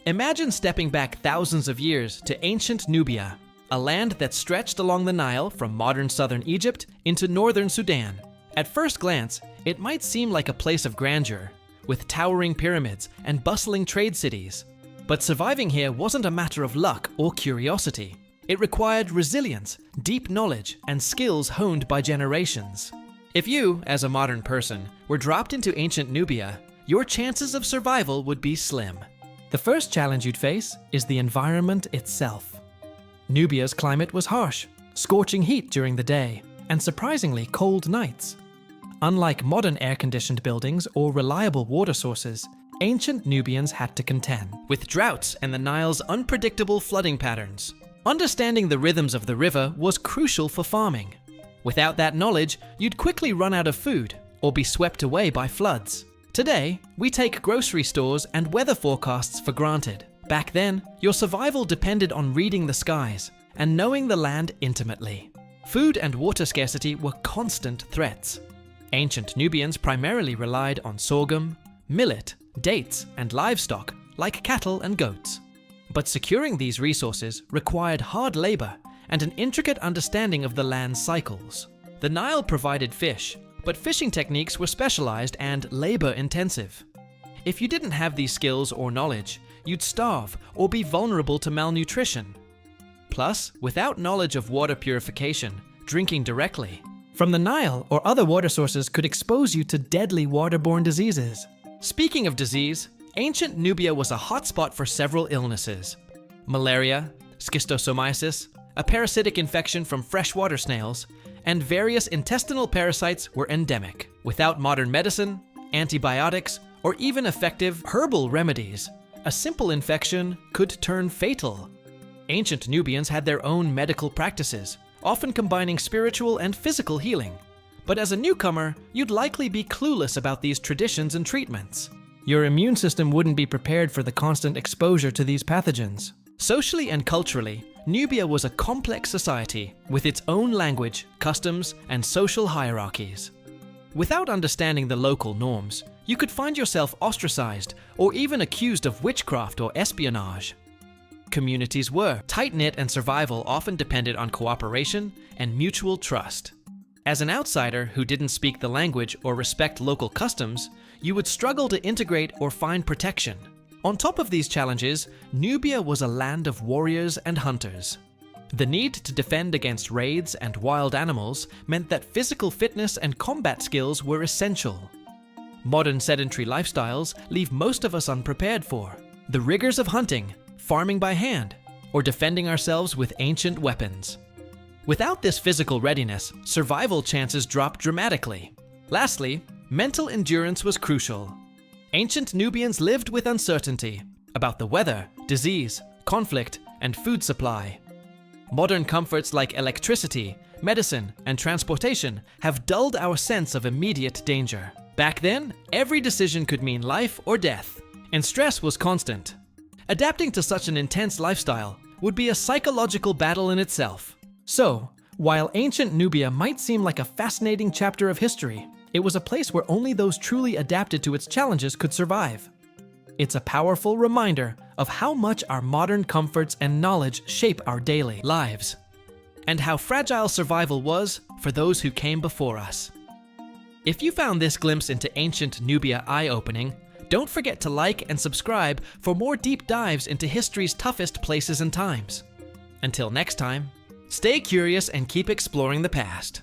Imagine stepping back thousands of years to ancient Nubia, a land that stretched along the Nile from modern southern Egypt into northern Sudan. At first glance, it might seem like a place of grandeur, with towering pyramids and bustling trade cities. But surviving here wasn't a matter of luck or curiosity. It required resilience, deep knowledge, and skills honed by generations. If you, as a modern person, were dropped into ancient Nubia, your chances of survival would be slim. The first challenge you'd face is the environment itself. Nubia's climate was harsh, scorching heat during the day, and surprisingly cold nights. Unlike modern air-conditioned buildings or reliable water sources, ancient Nubians had to contend with droughts and the Nile's unpredictable flooding patterns. Understanding the rhythms of the river was crucial for farming. Without that knowledge, you'd quickly run out of food or be swept away by floods. Today, we take grocery stores and weather forecasts for granted. Back then, your survival depended on reading the skies and knowing the land intimately. Food and water scarcity were constant threats. Ancient Nubians primarily relied on sorghum, millet, dates, and livestock like cattle and goats. But securing these resources required hard labor and an intricate understanding of the land's cycles. The Nile provided fish, but fishing techniques were specialized and labor-intensive. If you didn't have these skills or knowledge, you'd starve or be vulnerable to malnutrition. Plus, without knowledge of water purification, drinking directly from the Nile or other water sources could expose you to deadly waterborne diseases. Speaking of disease, ancient Nubia was a hotspot for several illnesses. Malaria, schistosomiasis, a parasitic infection from freshwater snails, and various intestinal parasites were endemic. Without modern medicine, antibiotics, or even effective herbal remedies, a simple infection could turn fatal. Ancient Nubians had their own medical practices, often combining spiritual and physical healing. But as a newcomer, you'd likely be clueless about these traditions and treatments. Your immune system wouldn't be prepared for the constant exposure to these pathogens. Socially and culturally, Nubia was a complex society with its own language, customs, and social hierarchies. Without understanding the local norms, you could find yourself ostracized or even accused of witchcraft or espionage. Communities were tight-knit and survival often depended on cooperation and mutual trust. As an outsider who didn't speak the language or respect local customs, you would struggle to integrate or find protection. On top of these challenges, Nubia was a land of warriors and hunters. The need to defend against raids and wild animals meant that physical fitness and combat skills were essential. Modern sedentary lifestyles leave most of us unprepared for the rigors of hunting, farming by hand, or defending ourselves with ancient weapons. Without this physical readiness, survival chances drop dramatically. Lastly, mental endurance was crucial. Ancient Nubians lived with uncertainty about the weather, disease, conflict, and food supply. Modern comforts like electricity, medicine, and transportation have dulled our sense of immediate danger. Back then, every decision could mean life or death, and stress was constant. Adapting to such an intense lifestyle would be a psychological battle in itself. So, while ancient Nubia might seem like a fascinating chapter of history, it was a place where only those truly adapted to its challenges could survive. It's a powerful reminder of how much our modern comforts and knowledge shape our daily lives, and how fragile survival was for those who came before us. If you found this glimpse into ancient Nubia eye-opening, don't forget to like and subscribe for more deep dives into history's toughest places and times. Until next time, stay curious and keep exploring the past.